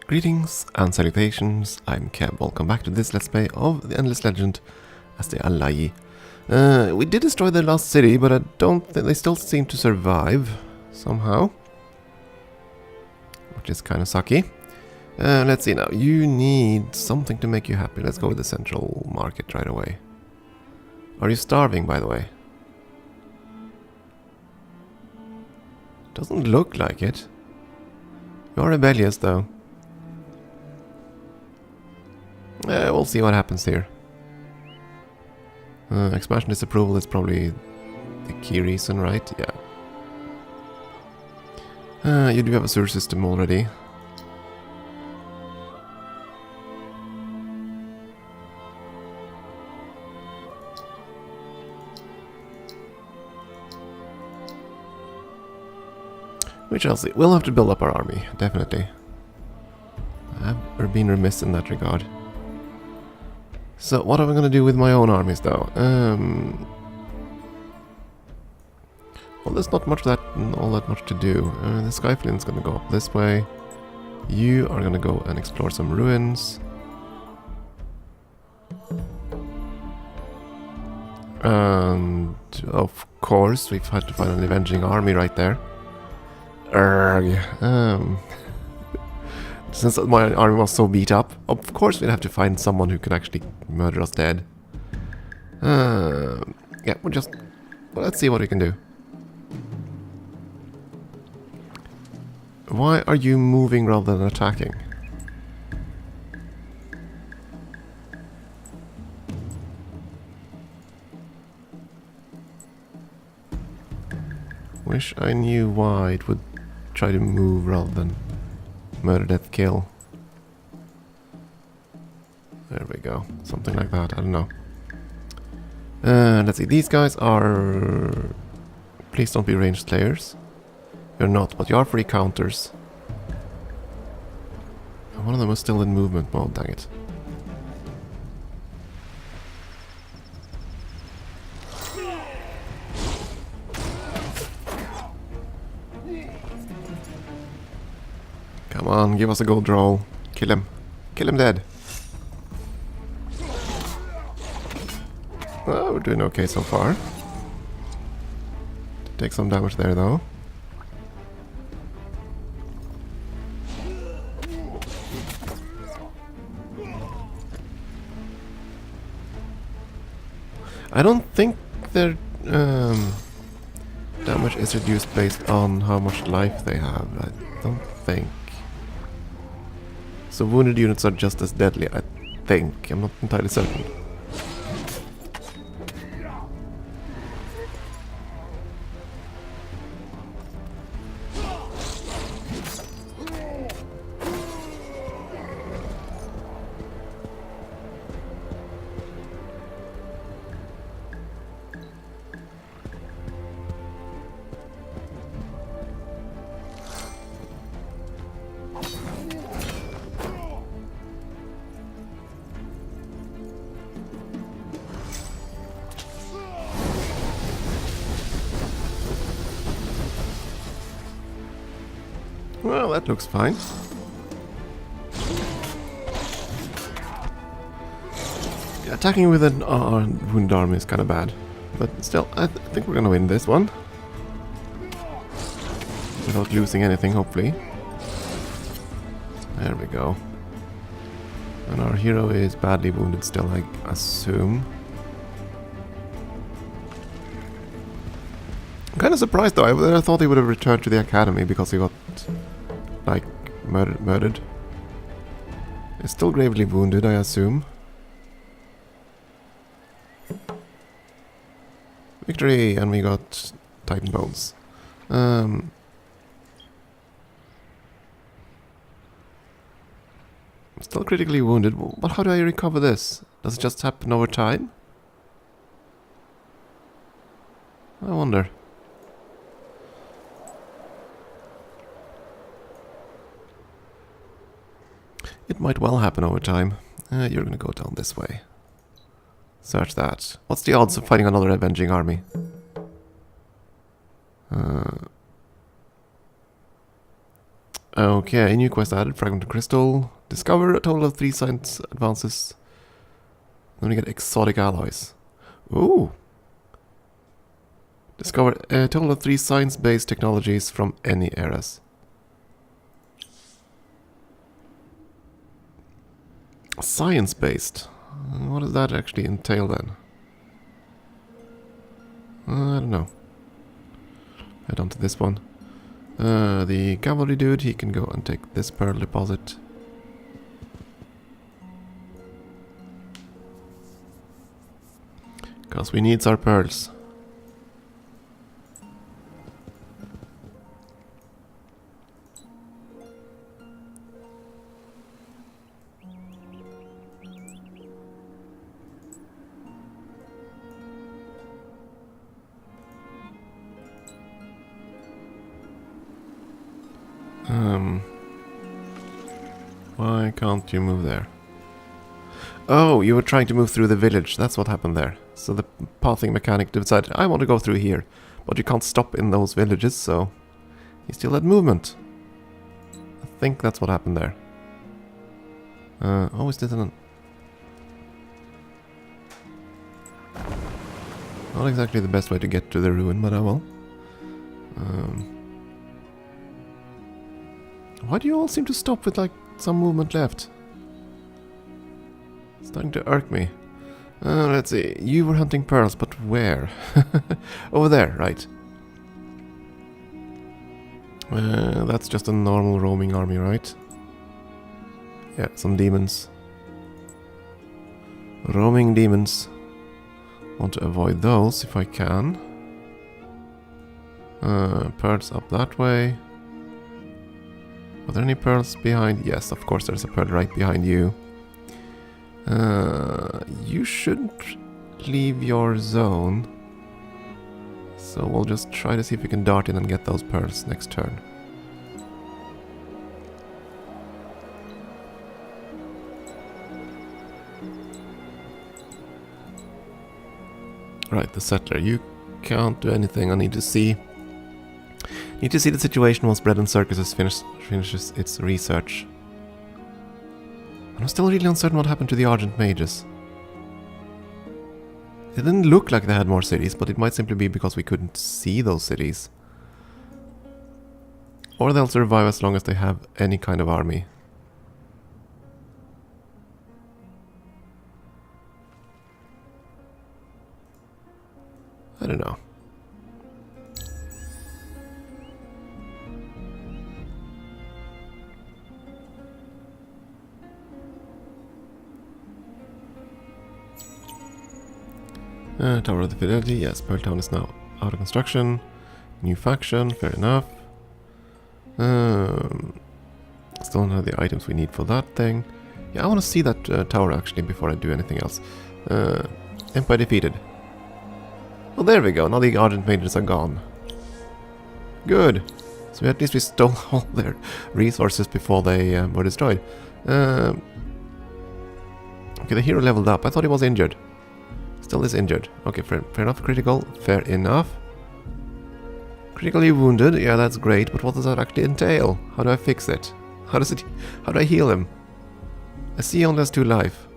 Greetings and salutations, I'm Keb. Welcome back to this Let's Play of the Endless Legend as the Alai. We did destroy their last city, but I don't think they still seem to survive somehow. Which is kind of sucky. Let's see now. You need something to make you happy. Let's go with the central market right away. Are you starving, by the way? Doesn't look like it. You are rebellious, though. We'll see what happens here. Expansion disapproval is probably the key reason, right? Yeah. You do have a sewer system already. We shall see. We'll have to build up our army, definitely. I've been remiss in that regard. So, what am I going to do with my own armies, though? Well, there's not much all that much to do. The Skyflint's going to go up this way. You are going to go and explore some ruins. And, of course, we've had to find an avenging army right there. Since my army was so beat up, of course we'd have to find someone who can actually murder us dead. Yeah, well, let's see what we can do. Why are you moving rather than attacking? Wish I knew why it would try to move rather than murder, death, kill. There we go. Something like that. I don't know. Let's see. These guys are... Please don't be ranged players. You're not, but you are free counters. And one of them is still in movement mode, dang it. Come on, give us a gold roll. Kill him. Kill him dead. Oh, we're doing okay so far. Take some damage there, though. I don't think their damage is reduced based on how much life they have. I don't think. So wounded units are just as deadly, I think. I'm not entirely certain. Well, that looks fine. Yeah, attacking with an wounded army is kind of bad. But still, I think we're gonna win this one. Without losing anything, hopefully. There we go. And our hero is badly wounded still, I assume. I'm kind of surprised though. I thought he would have returned to the academy because he got... like, murdered. He's still gravely wounded, I assume. Victory! And we got Titan Bones. Still critically wounded, but how do I recover this? Does it just happen over time? I wonder. It might well happen over time. You're gonna go down this way. Search that. What's the odds of fighting another avenging army? Okay, new quest added, Fragment of Crystal. Discover a total of 3 science advances. Then we get exotic alloys. Ooh! Discover a total of 3 science-based technologies from any eras. Science-based? What does that actually entail then? I don't know. Head on to this one. The cavalry dude, he can go and take this pearl deposit. Because we need our pearls. Why can't you move there? Oh, you were trying to move through the village. That's what happened there. So the pathing mechanic decided, I want to go through here. But you can't stop in those villages, so you still had movement. I think that's what happened there. Oh, is this an... Not exactly the best way to get to the ruin, but I will. Why do you all seem to stop with, like, some movement left? It's starting to irk me. Let's see. You were hunting pearls, but where? Over there, right. That's just a normal roaming army, right? Yeah, some demons. Roaming demons. Want to avoid those if I can. Pearls up that way. Are there any pearls behind? Yes, of course there's a pearl right behind you. You shouldn't leave your zone. So we'll just try to see if we can dart in and get those pearls next turn. Right, the settler. You can't do anything. I need to see. Need to see the situation once Bread and Circuses finishes its research. I'm still really uncertain what happened to the Argent Mages. It didn't look like they had more cities, but it might simply be because we couldn't see those cities. Or they'll survive as long as they have any kind of army. I don't know. Tower of the Fidelity, yes, Pearl Town is now out of construction. New faction, fair enough. Still don't have the items we need for that thing. Yeah, I want to see that tower actually before I do anything else. Empire defeated. Well, there we go, now the Argent Mages are gone. Good. So at least we stole all their resources before they were destroyed. Okay, the hero leveled up. I thought he was injured. Still is injured. Okay, fair enough. Critical. Fair enough. Critically wounded. Yeah, that's great. But what does that actually entail? How do I fix it? How do I heal him? I see he only has 2 life.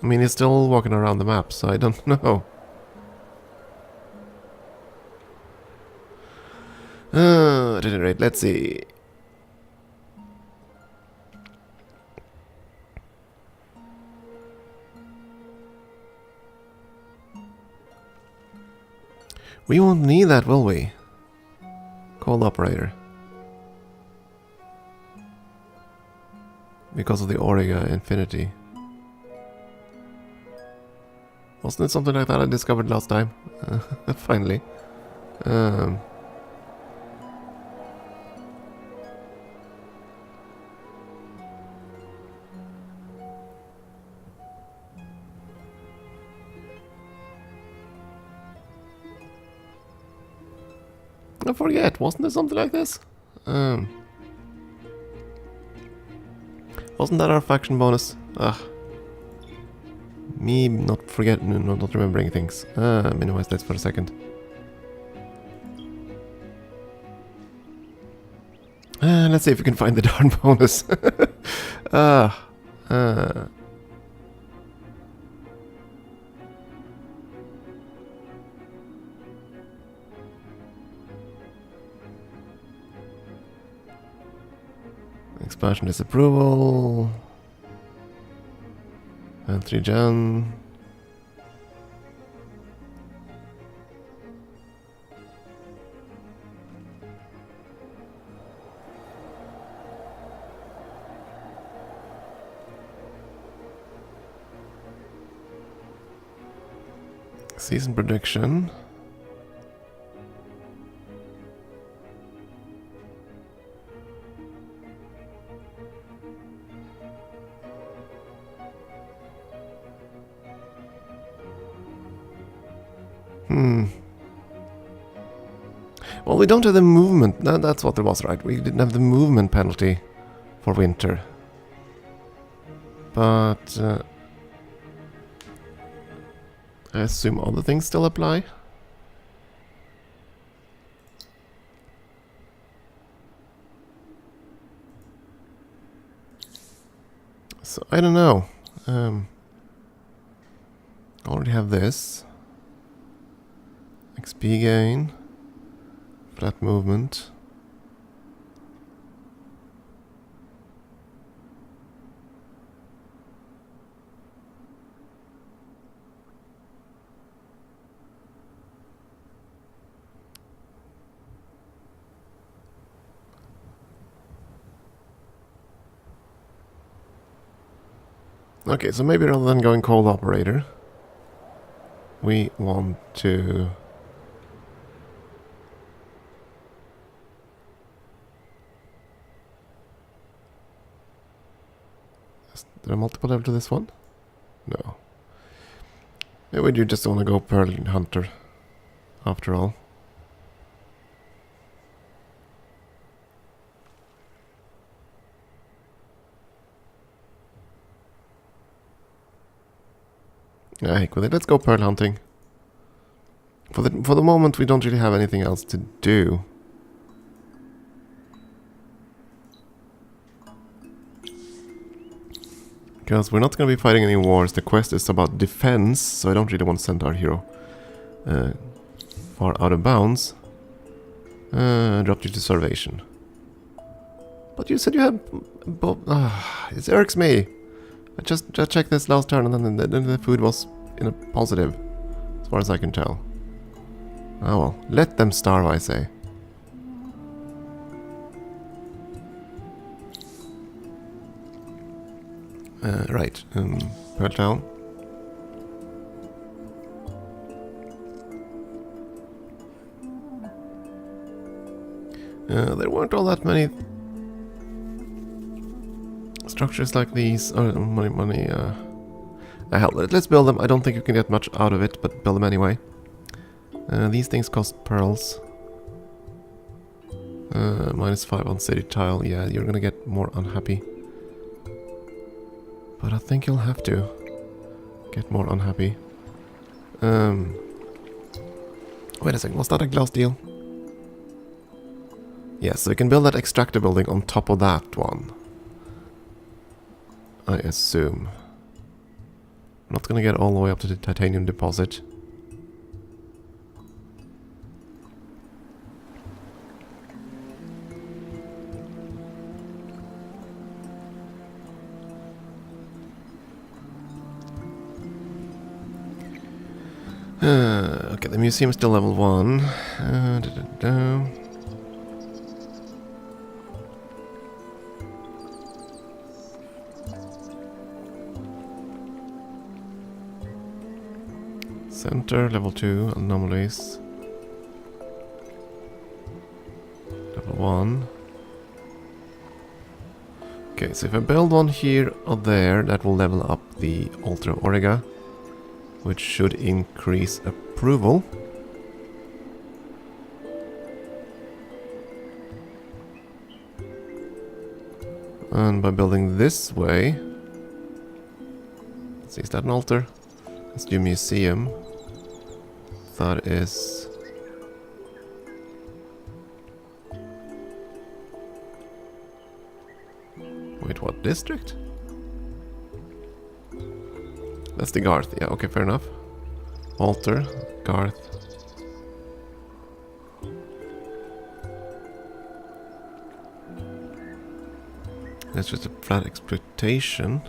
I mean, he's still walking around the map, so I don't know. At any rate, let's see. We won't need that, will we? Call operator. Because of the Auriga Infinity. Wasn't it something like that I discovered last time? Finally. I forget, wasn't there something like this? Wasn't that our faction bonus? Ugh. Me not forgetting, not remembering things. Minimize this for a second. Let's see if we can find the darn bonus. Ah, expansion disapproval. And 3 gen. Season prediction. Well, we don't have the movement. No, that's what there was, right? We didn't have the movement penalty for winter. But I assume other things still apply. So I don't know. I already have this. XP gain. Flat movement. Okay, so maybe rather than going cold operator, we want to is there a multiple level to this one? No. Maybe you just want to go Pearl Hunter after all. Yeah, heck with it. Let's go pearl hunting. For the moment, we don't really have anything else to do. Because we're not going to be fighting any wars. The quest is about defense, so I don't really want to send our hero far out of bounds. Dropped you to starvation. But you said you had... it irks me. I just checked this last turn and then the food was in a positive, as far as I can tell. Oh well, let them starve, I say. Right, Pearl Town. There weren't all that many structures like these. Hell, let's build them. I don't think you can get much out of it, but build them anyway. These things cost pearls. -5 on city tile. Yeah, you're gonna get more unhappy. But I think you'll have to get more unhappy. Wait a second, was that a glass deal? Yes, so we can build that extractor building on top of that one. I assume. I'm not gonna get all the way up to the titanium deposit. Okay, the museum is still level 1. Center, level 2, anomalies. Level 1. Okay, so if I build one here or there, that will level up the Ultra Origa, which should increase approval. And by building this way... Let's see, is that an altar? Let's do museum. That is... Wait, what district? That's the Garth. Yeah, okay, fair enough. Altar, Garth. That's just a flat exploitation.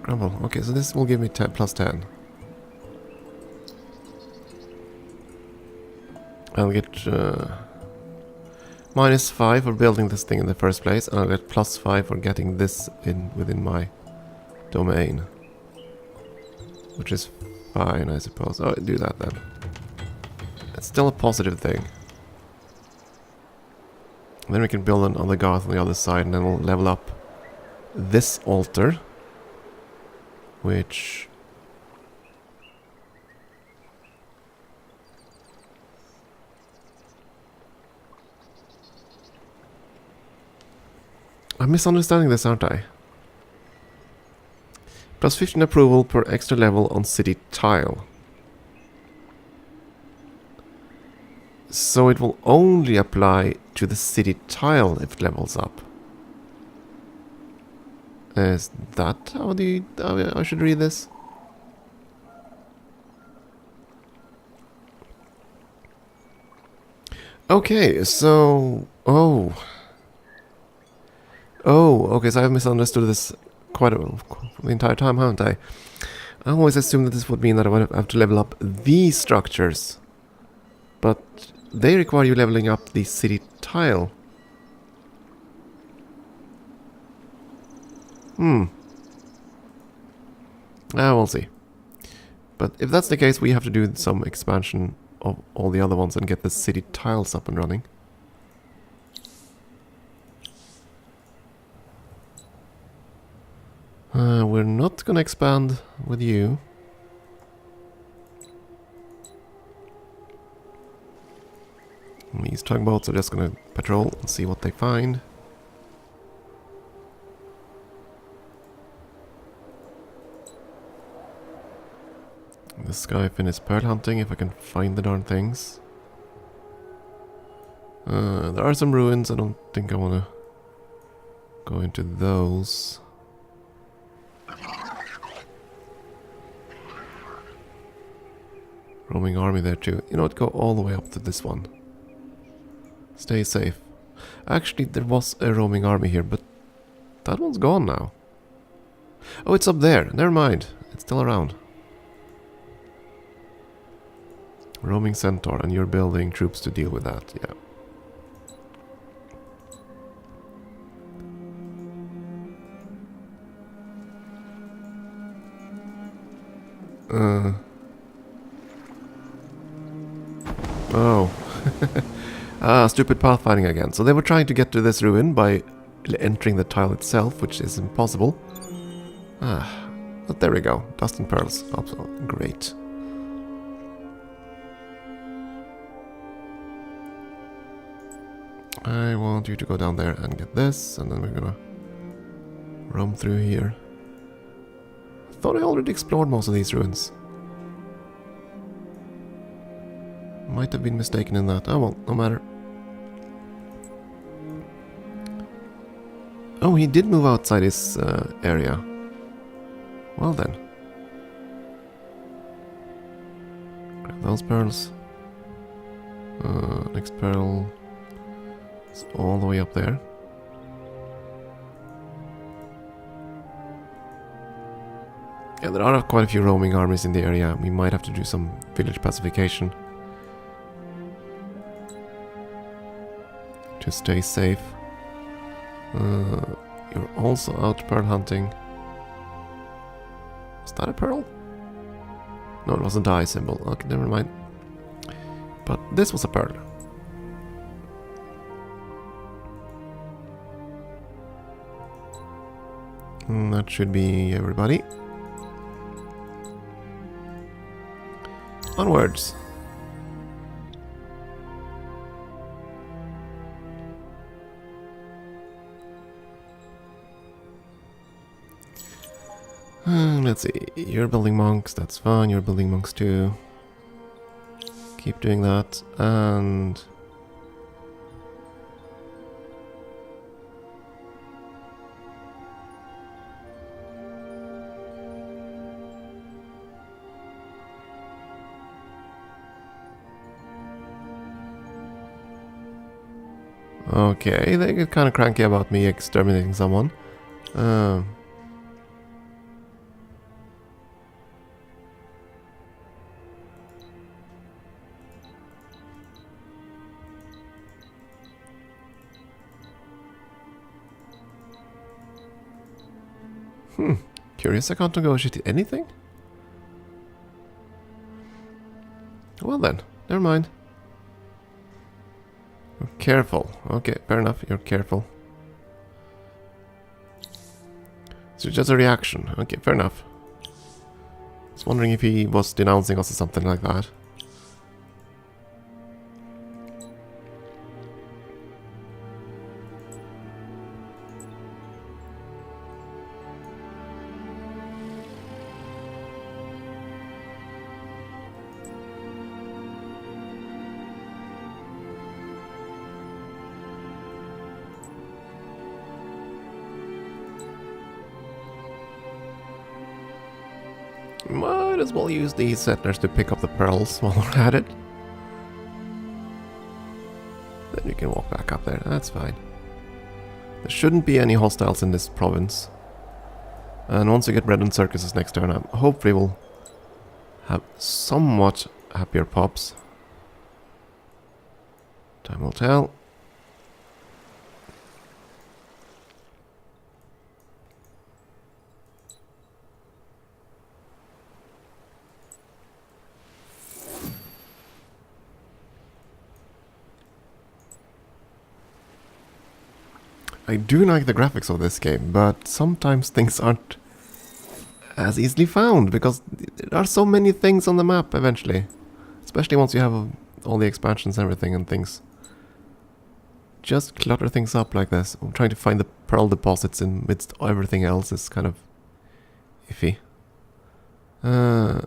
Grumble. Okay, so this will give me plus 10. I'll get -5 for building this thing in the first place, and I'll get +5 for getting this within my domain. Which is fine, I suppose. Oh, do that then. It's still a positive thing. And then we can build another Garth on the other side, and then we'll level up this altar. Which... I'm misunderstanding this, aren't I? Plus 15 approval per extra level on city tile. So it will only apply to the city tile if it levels up. Is that how I should read this? Okay, so... Oh, okay, so I've misunderstood this quite the entire time, haven't I? I always assumed that this would mean that I would have to level up these structures. But they require you leveling up the city tile. We'll see. But if that's the case, we have to do some expansion of all the other ones and get the city tiles up and running. We're not gonna expand with you. These tugboats are just gonna patrol and see what they find. This guy finished pearl hunting if I can find the darn things. There are some ruins. I don't think I wanna go into those. Roaming army there too. You know what, go all the way up to this one. Stay safe. Actually, there was a roaming army here, but that one's gone now. Oh, it's up there. Never mind. It's still around. Roaming centaur, and you're building troops to deal with that, yeah. Oh. Stupid pathfinding again. So they were trying to get to this ruin by entering the tile itself, which is impossible. But there we go. Dust and pearls. Also great. I want you to go down there and get this, and then we're gonna roam through here. I thought I already explored most of these ruins. Might have been mistaken in that. Oh well, no matter. Oh, he did move outside his area. Well then. Grab those pearls. Next pearl is all the way up there. Yeah, there are quite a few roaming armies in the area. We might have to do some village pacification to stay safe. You're also out pearl hunting. Was that a pearl? No, it was a die symbol. Okay, never mind. But this was a pearl. That should be everybody. Onwards. Let's see. You're building monks, that's fine. You're building monks too. Keep doing that, and... Okay, they get kind of cranky about me exterminating someone. Curious I can't negotiate anything? Well then, never mind. You're careful. Okay, fair enough, you're careful. So just a reaction. Okay, fair enough. I was wondering if he was denouncing us or something like that. Might as well use these settlers to pick up the pearls while we're at it. Then you can walk back up there, that's fine. There shouldn't be any hostiles in this province. And once we get Red and Circuses next turn, hopefully we'll have somewhat happier pops. Time will tell. I do like the graphics of this game, but sometimes things aren't as easily found, because there are so many things on the map eventually. Especially once you have all the expansions and everything and things. Just clutter things up like this. I'm trying to find the pearl deposits in midst everything else is kind of iffy. I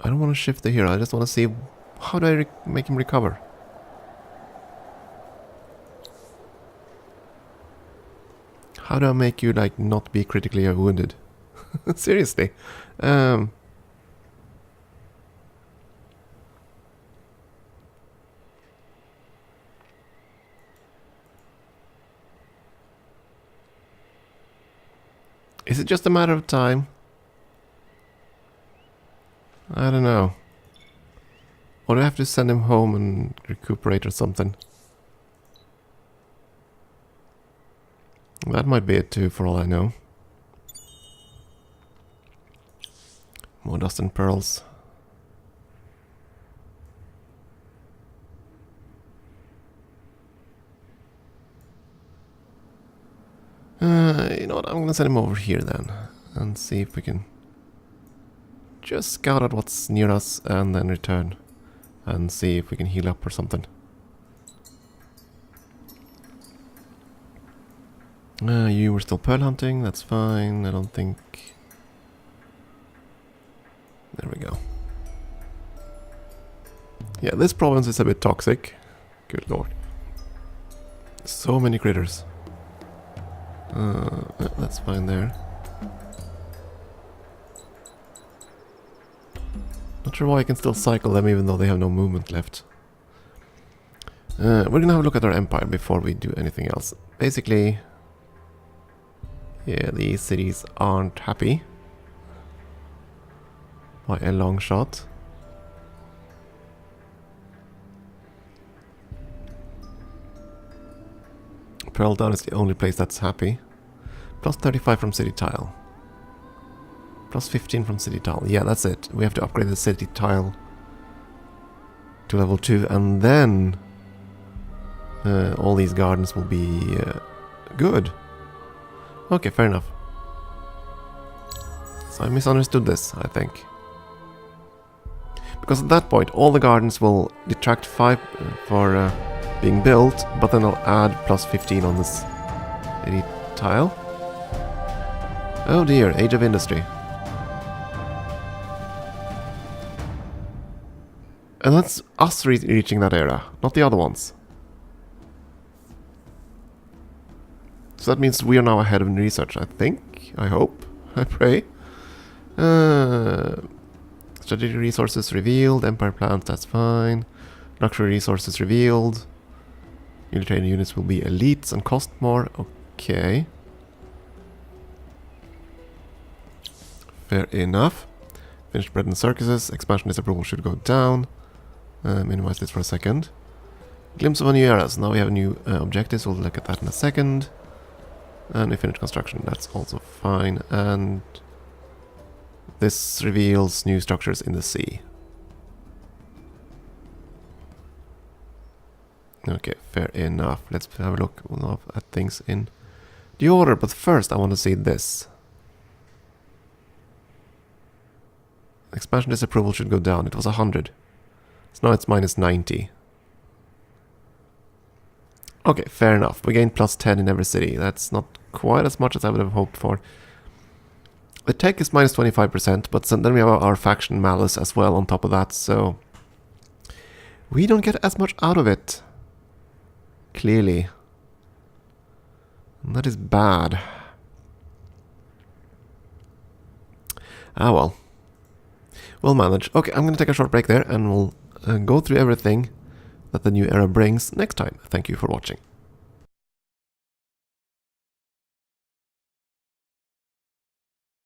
don't want to shift the hero, I just want to see how do I make him recover. How do I make you, like, not be critically wounded? Seriously. Is it just a matter of time? I don't know. Or do I have to send him home and recuperate or something? That might be it too, for all I know. More dust and pearls. You know what, I'm gonna send him over here then. And see if we can just scout out what's near us and then return. And see if we can heal up or something. You were still pearl hunting, that's fine, I don't think... There we go. Yeah, this province is a bit toxic. Good lord. So many critters. That's fine there. Not sure why I can still cycle them even though they have no movement left. We're gonna have a look at our empire before we do anything else. Basically... Yeah, these cities aren't happy. By a long shot. Pearl Down is the only place that's happy. Plus 35 from city tile. Plus 15 from city tile. Yeah, that's it. We have to upgrade the city tile to level 2 and then all these gardens will be good. Okay, fair enough. So I misunderstood this, I think. Because at that point, all the gardens will detract 5 for being built, but then I'll add plus 15 on this city tile. Oh dear, Age of Industry. And that's us reaching that era, not the other ones. So that means we are now ahead of research, I think. I hope. I pray. Strategic resources revealed. Empire plans, that's fine. Luxury resources revealed. Military units will be elites and cost more. Okay. Fair enough. Finished bread and circuses. Expansion disapproval should go down. Minimize this for a second. Glimpse of a new era. So now we have new objectives. We'll look at that in a second. And we finished construction. That's also fine. And this reveals new structures in the sea. Okay, fair enough. Let's have a look at things in the order. But first I want to see this. Expansion disapproval should go down. It was 100. So now it's minus 90. Okay, fair enough. We gained plus 10 in every city. That's not quite as much as I would have hoped for. The tech is minus 25%, but then we have our faction malice as well on top of that, so we don't get as much out of it. Clearly. And that is bad. Ah well. We'll manage. Okay, I'm going to take a short break there and we'll go through everything that the new era brings next time. Thank you for watching.